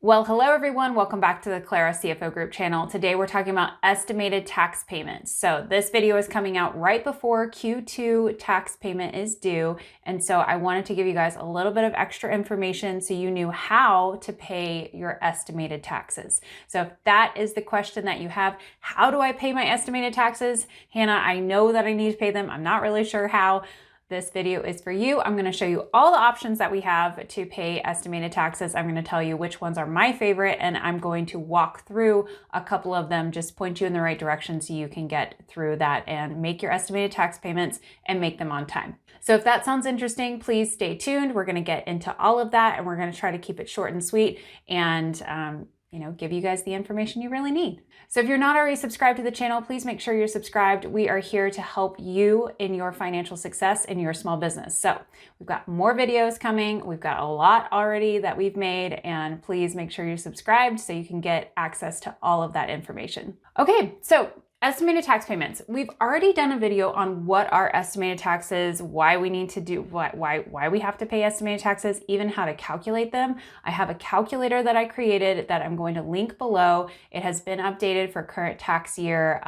Well, hello everyone. Welcome back to the Clara CFO Group channel. Today we're talking about estimated tax payments. So this video is coming out right before Q2 tax payment is due. And so I wanted to give you guys a little bit of extra information so you knew how to pay your estimated taxes. So if that is the question that you have, how do I pay my estimated taxes? Hannah, I know that I need to pay them. I'm not really sure how. This video is for you. I'm going to show you all the options that we have to pay estimated taxes. I'm going to tell you which ones are my favorite, and I'm going to walk through a couple of them, just point you in the right direction so you can get through that and make your estimated tax payments and make them on time. So if that sounds interesting, please stay tuned. We're going to get into all of that, and we're going to try to keep it short and sweet and give you guys the information you really need. So if you're not already subscribed to the channel, please make sure you're subscribed. We are here to help you in your financial success in your small business. So we've got more videos coming. We've got a lot already that we've made, and please make sure you're subscribed so you can get access to all of that information. Okay, so estimated tax payments. We've already done a video on what are estimated taxes, why we need to do why we have to pay estimated taxes, even how to calculate them. I have a calculator that I created that I'm going to link below. It has been updated for current tax year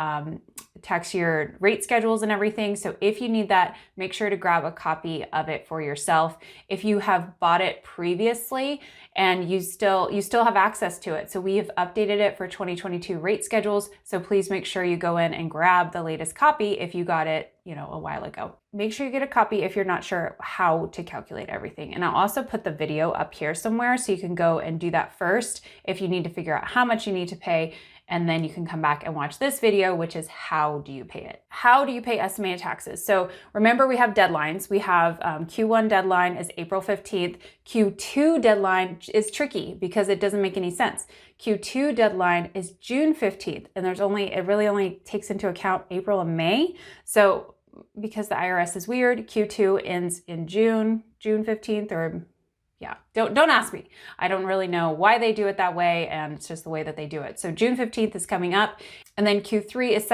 rate schedules and everything. So if you need that, make sure to grab a copy of it for yourself. If you have bought it previously and you still have access to it. So we have updated it for 2022 rate schedules. So please make sure you go in and grab the latest copy if you got it, a while ago. Make sure you get a copy if you're not sure how to calculate everything. And I'll also put the video up here somewhere so you can go and do that first if you need to figure out how much you need to pay. And then you can come back and watch this video, which is how do you pay it? How do you pay estimated taxes? So remember, we have deadlines. We have Q1 deadline is April 15th. Q2 deadline is tricky because it doesn't make any sense. Q2 deadline is June 15th, and it really only takes into account April and May. So because the IRS is weird, Q2 ends in June 15th, or yeah, don't ask me. I don't really know why they do it that way, and it's just the way that they do it. So June 15th is coming up, and then Q3 is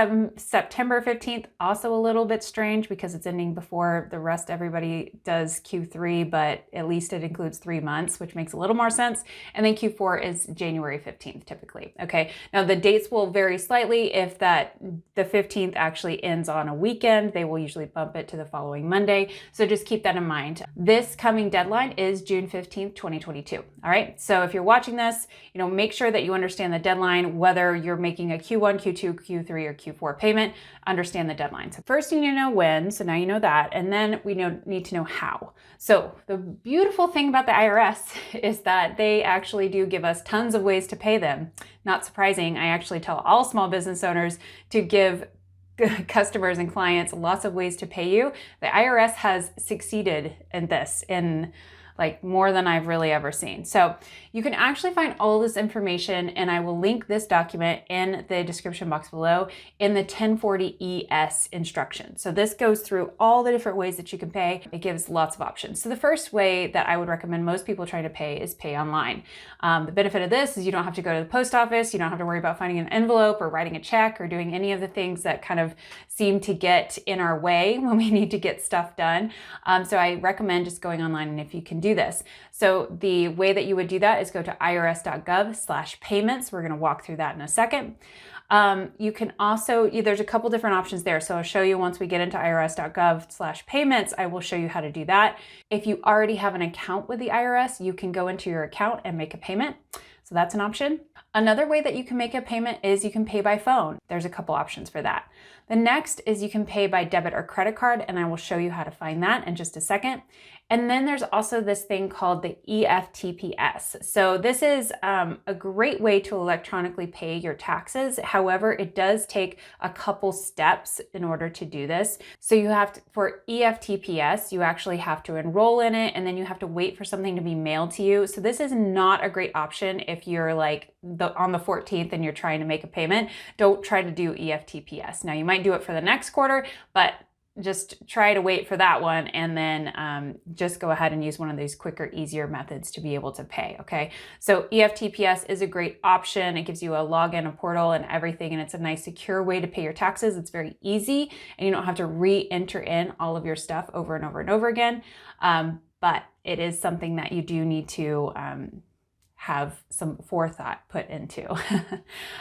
September 15th, also a little bit strange because it's ending before the rest everybody does Q3, but at least it includes 3 months, which makes a little more sense. And then Q4 is January 15th typically. Okay, now the dates will vary slightly. If the 15th actually ends on a weekend, they will usually bump it to the following Monday. So just keep that in mind. This coming deadline is June 15th, 2022. All right. So if you're watching this, make sure that you understand the deadline, whether you're making a Q1, Q2, Q3, or Q4 payment, understand the deadline. So first you need to know when, so now you know that, and then we need to know how. So the beautiful thing about the IRS is that they actually do give us tons of ways to pay them. Not surprising. I actually tell all small business owners to give customers and clients lots of ways to pay you. The IRS has succeeded in this in more than I've really ever seen. So you can actually find all this information, and I will link this document in the description box below in the 1040ES instruction. So this goes through all the different ways that you can pay. It gives lots of options. So the first way that I would recommend most people try to pay is pay online. The benefit of this is you don't have to go to the post office. You don't have to worry about finding an envelope or writing a check or doing any of the things that kind of seem to get in our way when we need to get stuff done. So I recommend just going online, and if you can do this. So the way that you would do that is go to irs.gov/payments. We're going to walk through that in a second. You can also, there's a couple different options there. So I'll show you once we get into irs.gov/payments, I will show you how to do that. If you already have an account with the IRS, you can go into your account and make a payment. So that's an option. Another way that you can make a payment is you can pay by phone. There's a couple options for that. The next is you can pay by debit or credit card, and I will show you how to find that in just a second. And then there's also this thing called the EFTPS. So this is a great way to electronically pay your taxes. However, it does take a couple steps in order to do this. So you have to, for EFTPS, you actually have to enroll in it, and then you have to wait for something to be mailed to you. So this is not a great option if you're on the 14th and you're trying to make a payment. Don't try to do EFTPS. Now you might do it for the next quarter, but just try to wait for that one, and then just go ahead and use one of these quicker, easier methods to be able to pay, okay? So EFTPS is a great option. It gives you a login, a portal, and everything, and it's a nice, secure way to pay your taxes. It's very easy, and you don't have to re-enter in all of your stuff over and over and over again, but it is something that you do need to have some forethought put into.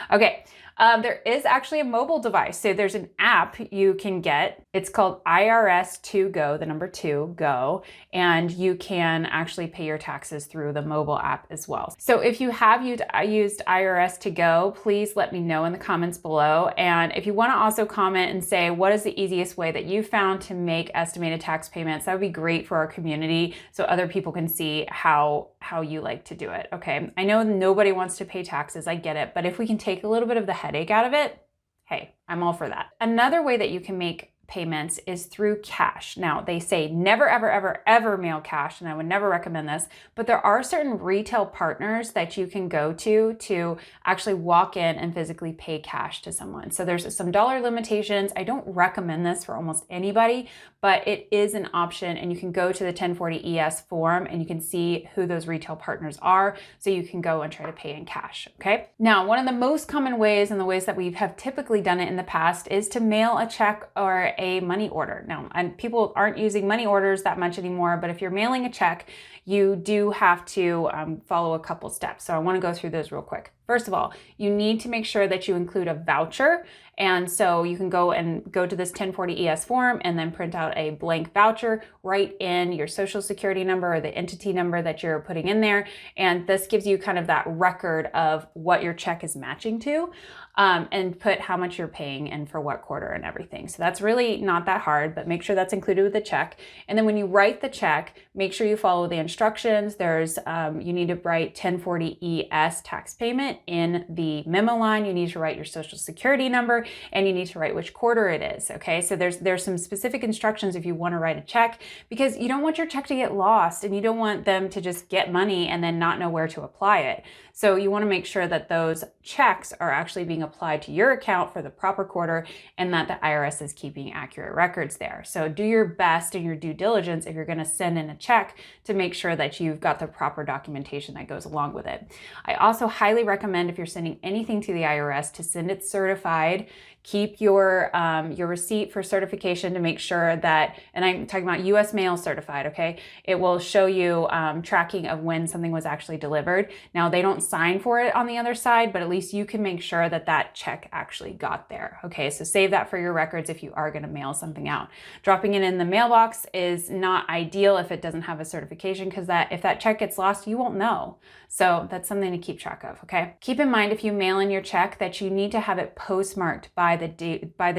Okay, there is actually a mobile device. So there's an app you can get. It's called IRS to Go, the number 2, Go, and you can actually pay your taxes through the mobile app as well. So if you have used IRS to Go, please let me know in the comments below. And if you want to also comment and say, what is the easiest way that you found to make estimated tax payments, that would be great for our community so other people can see how you like to do it. Okay, I know nobody wants to pay taxes, I get it, but if we can take a little bit of the headache out of it, hey, I'm all for that. Another way that you can make payments is through cash. Now, they say never, ever, ever, ever mail cash, and I would never recommend this, but there are certain retail partners that you can go to actually walk in and physically pay cash to someone. So there's some dollar limitations. I don't recommend this for almost anybody, but it is an option, and you can go to the 1040ES form and you can see who those retail partners are, so you can go and try to pay in cash, okay? Now, one of the most common ways, and the ways that we have typically done it in the past, is to mail a check or a money order. Now, and people aren't using money orders that much anymore, but if you're mailing a check, you do have to follow a couple steps. So I want to go through those real quick. First of all, you need to make sure that you include a voucher. And so you can go to this 1040ES form and then print out a blank voucher, write in your social security number or the entity number that you're putting in there. And this gives you kind of that record of what your check is matching to, and put how much you're paying and for what quarter and everything. So that's really not that hard, but make sure that's included with the check. And then when you write the check, make sure you follow the instructions. There's, you need to write 1040ES tax payment in the memo line. You need to write your social security number, and you need to write which quarter it is. Okay, so there's some specific instructions if you want to write a check, because you don't want your check to get lost, and you don't want them to just get money and then not know where to apply it. So you want to make sure that those checks are actually being applied to your account for the proper quarter, and that the IRS is keeping accurate records there. So do your best and your due diligence if you're going to send in a check to make sure that you've got the proper documentation that goes along with it. I also highly recommend, if you're sending anything to the IRS, to send it certified. Keep your receipt for certification to make sure that, and I'm talking about US mail certified, okay? It will show you tracking of when something was actually delivered. Now, they don't sign for it on the other side, but at least you can make sure that that check actually got there, okay? So save that for your records if you are gonna mail something out. Dropping it in the mailbox is not ideal if it doesn't have a certification, because if that check gets lost, you won't know. So that's something to keep track of, okay? Keep in mind, if you mail in your check, that you need to have it postmarked by the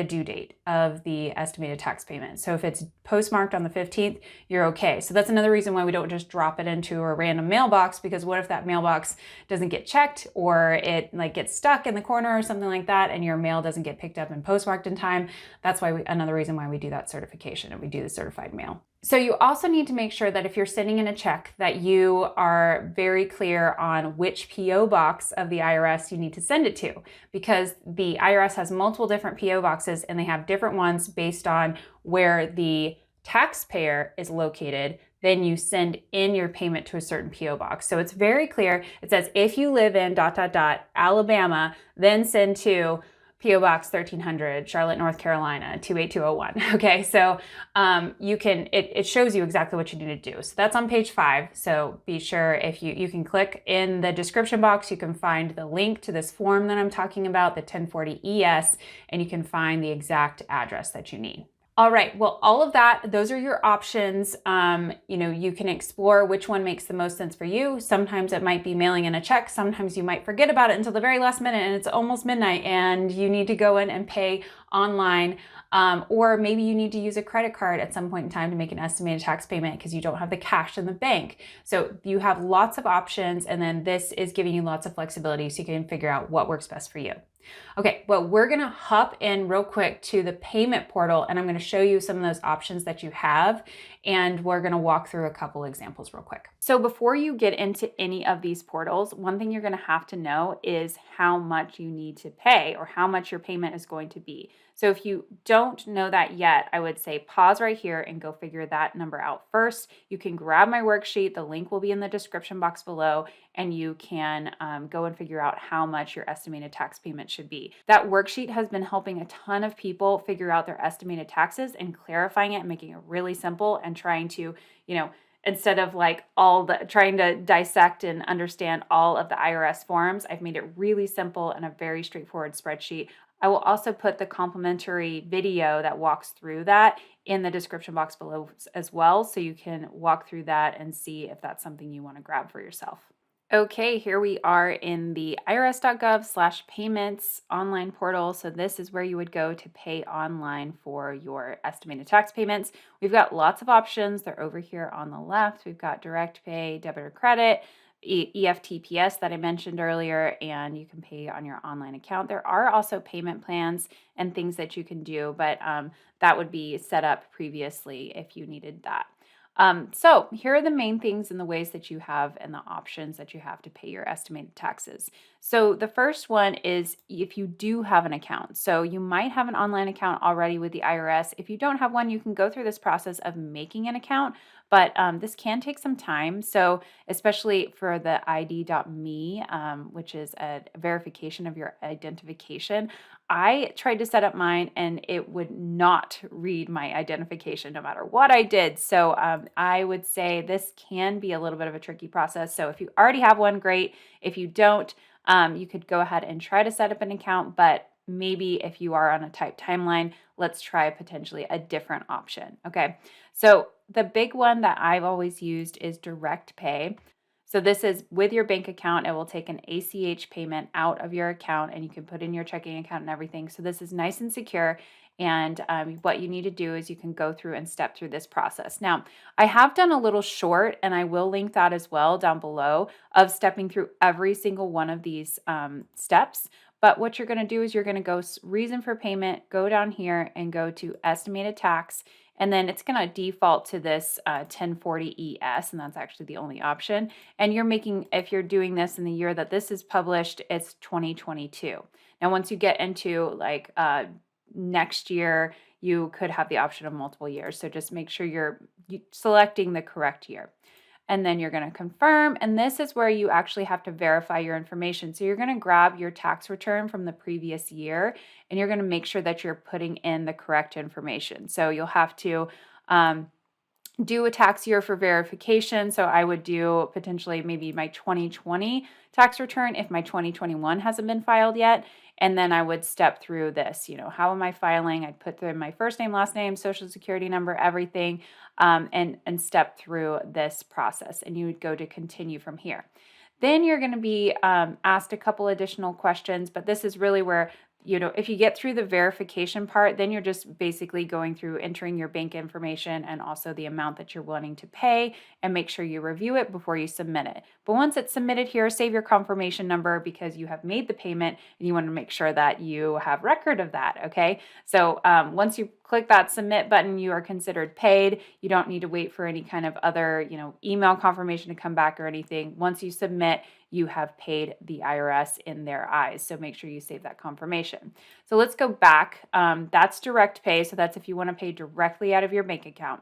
due date of the estimated tax payment. So if it's postmarked on the 15th, you're okay. So that's another reason why we don't just drop it into a random mailbox, because what if that mailbox doesn't get checked, or it gets stuck in the corner or something like that, and your mail doesn't get picked up and postmarked in time? That's why another reason why we do that certification, and we do the certified mail. So you also need to make sure that if you're sending in a check, that you are very clear on which PO box of the IRS you need to send it to, because the IRS has multiple different PO boxes, and they have different ones based on where the taxpayer is located. Then you send in your payment to a certain PO box. So it's very clear. It says, if you live in ... Alabama, then send to PO Box 1300, Charlotte, North Carolina, 28201. Okay, so it shows you exactly what you need to do. So that's on page 5. So be sure, if you can click in the description box, you can find the link to this form that I'm talking about, the 1040ES, and you can find the exact address that you need. All right, well, all of that, those are your options. You can explore which one makes the most sense for you. Sometimes it might be mailing in a check. Sometimes you might forget about it until the very last minute and it's almost midnight and you need to go in and pay online. Or maybe you need to use a credit card at some point in time to make an estimated tax payment because you don't have the cash in the bank. So you have lots of options, and then this is giving you lots of flexibility so you can figure out what works best for you. Okay, well, we're gonna hop in real quick to the payment portal, and I'm gonna show you some of those options that you have, and we're gonna walk through a couple examples real quick. So before you get into any of these portals, one thing you're gonna have to know is how much you need to pay, or how much your payment is going to be. So if you don't know that yet, I would say pause right here and go figure that number out first. You can grab my worksheet. The link will be in the description box below, and you can go and figure out how much your estimated tax payment should be. That worksheet has been helping a ton of people figure out their estimated taxes and clarifying it and making it really simple and trying to, instead of like trying to dissect and understand all of the IRS forms, I've made it really simple and a very straightforward spreadsheet. I will also put the complimentary video that walks through that in the description box below as well, so you can walk through that and see if that's something you want to grab for yourself. Okay, here we are in the irs.gov/payments online portal. So this is where you would go to pay online for your estimated tax payments. We've got lots of options. They're over here on the left. We've got direct pay, debit or credit, EFTPS that I mentioned earlier, and you can pay on your online account. There are also payment plans and things that you can do, but that would be set up previously if you needed that. So here are the main things and the ways that you have and the options that you have to pay your estimated taxes. So the first one is if you do have an account. So you might have an online account already with the IRS. If you don't have one, you can go through this process of making an account, but this can take some time. So especially for the ID.me, which is a verification of your identification, I tried to set up mine and it would not read my identification no matter what I did. So I would say this can be a little bit of a tricky process. So if you already have one, great. If you don't, you could go ahead and try to set up an account, but maybe if you are on a tight timeline, let's try potentially a different option. Okay. So the big one that I've always used is direct pay. So this is with your bank account. It will take an ACH payment out of your account and you can put in your checking account and everything. So this is nice and secure. And what you need to do is you can go through and step through this process. Now, I have done a little short, and I will link that as well down below, of stepping through every single one of these steps. But what you're going to do is you're going to go reason for payment, go down here and go to estimated tax. And then it's going to default to this 1040 ES, and that's actually the only option. And you're making, if you're doing this in the year that this is published, it's 2022. Now, once you get into like next year, you could have the option of multiple years. So just make sure you're selecting the correct year. And then you're going to confirm. And this is where you actually have to verify your information. So you're going to grab your tax return from the previous year, and you're going to make sure that you're putting in the correct information. So you'll have to do a tax year for verification. So I would do potentially maybe my 2020 tax return if my 2021 hasn't been filed yet. And then I would step through this, how am I filing? I'd put through my first name, last name, social security number, everything, and step through this process. And you would go to continue from here. Then you're going to be asked a couple additional questions, but this is really where if you get through the verification part, then you're just basically going through entering your bank information and also the amount that you're wanting to pay, and make sure you review it before you submit it. But once it's submitted here, save your confirmation number because you have made the payment and you want to make sure that you have record of that. Okay. So once you click that submit button, you are considered paid. You don't need to wait for any kind of other, email confirmation to come back or anything. Once you submit, you have paid the IRS in their eyes. So make sure you save that confirmation. So let's go back. That's direct pay. So that's if you want to pay directly out of your bank account.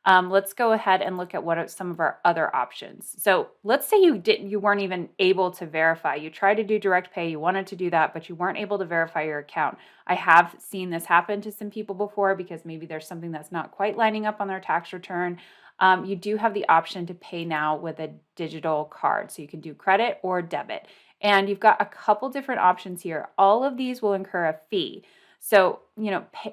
Let's go ahead and look at what are some of our other options. So let's say you weren't even able to verify. You tried to do direct pay, you wanted to do that, but you weren't able to verify your account. I have seen this happen to some people before because maybe there's something that's not quite lining up on their tax return. You do have the option to pay now with a digital card. So you can do credit or debit. And you've got a couple different options here. All of these will incur a fee. So,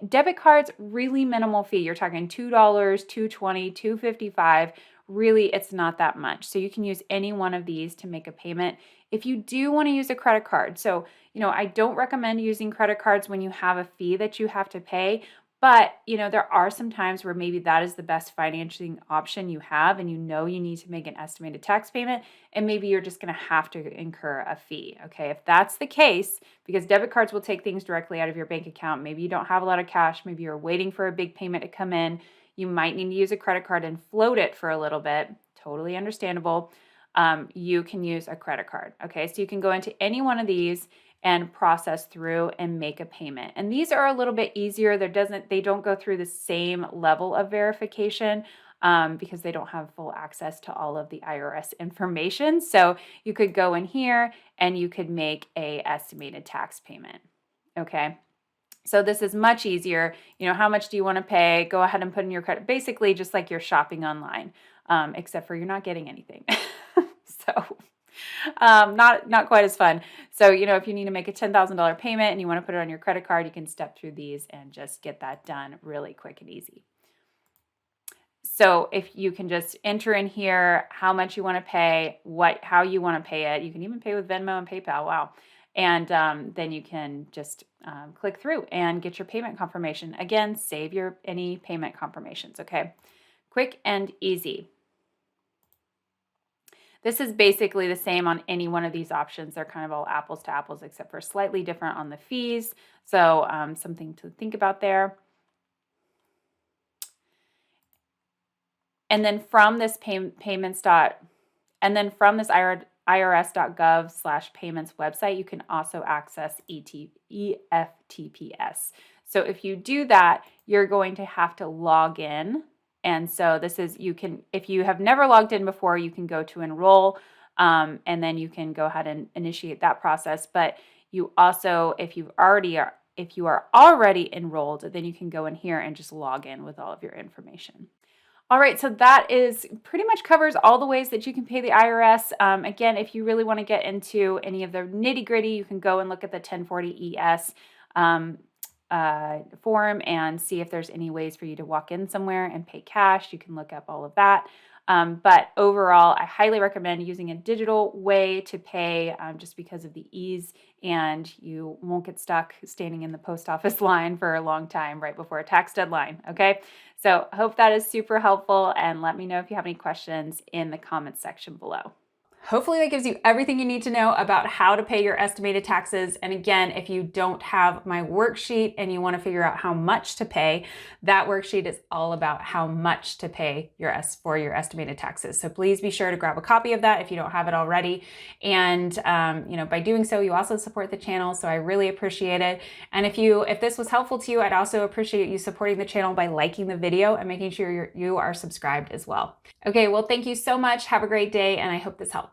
debit cards, really minimal fee. You're talking $2, $2.20, $2.55. Really, it's not that much. So you can use any one of these to make a payment. If you do want to use a credit card, so, I don't recommend using credit cards when you have a fee that you have to pay. But, there are some times where maybe that is the best financing option you have, and you need to make an estimated tax payment, and maybe you're just going to have to incur a fee. Okay, if that's the case, because debit cards will take things directly out of your bank account, maybe you don't have a lot of cash, maybe you're waiting for a big payment to come in, you might need to use a credit card and float it for a little bit. Totally understandable. You can use a credit card. Okay, so you can go into any one of these and process through and make a payment. And these are a little bit easier. They don't go through the same level of verification because they don't have full access to all of the IRS information. So you could go in here and you could make a estimated tax payment. Okay. So this is much easier. How much do you want to pay? Go ahead and put in your credit, basically just like you're shopping online. except for you're not getting anything. So not quite as fun. So, if you need to make a $10,000 payment and you want to put it on your credit card, you can step through these and just get that done really quick and easy. So if you can just enter in here how much you want to pay, how you want to pay it. You can even pay with Venmo and PayPal. Wow. And then you can just click through and get your payment confirmation. Again, save any payment confirmations. Okay. Quick and easy. This is basically the same on any one of these options. They're kind of all apples to apples, except for slightly different on the fees. So something to think about there. And then from this IRS.gov/payments website, you can also access EFTPS. So if you do that, you're going to have to log in. And so if you have never logged in before, you can go to enroll, and then you can go ahead and initiate that process. But you also, if you are already enrolled, then you can go in here and just log in with all of your information. All right, so that is pretty much covers all the ways that you can pay the IRS. Again, if you really want to get into any of the nitty gritty, you can go and look at the 1040-ES form and see if there's any ways for you to walk in somewhere and pay cash. You can look up all of that. But overall, I highly recommend using a digital way to pay just because of the ease, and you won't get stuck standing in the post office line for a long time right before a tax deadline, okay? So I hope that is super helpful, and let me know if you have any questions in the comments section below. Hopefully that gives you everything you need to know about how to pay your estimated taxes. And again, if you don't have my worksheet and you want to figure out how much to pay, that worksheet is all about how much to pay for your estimated taxes. So please be sure to grab a copy of that if you don't have it already. And by doing so, you also support the channel. So I really appreciate it. And if this was helpful to you, I'd also appreciate you supporting the channel by liking the video and making sure you are subscribed as well. Okay, well, thank you so much. Have a great day, and I hope this helped.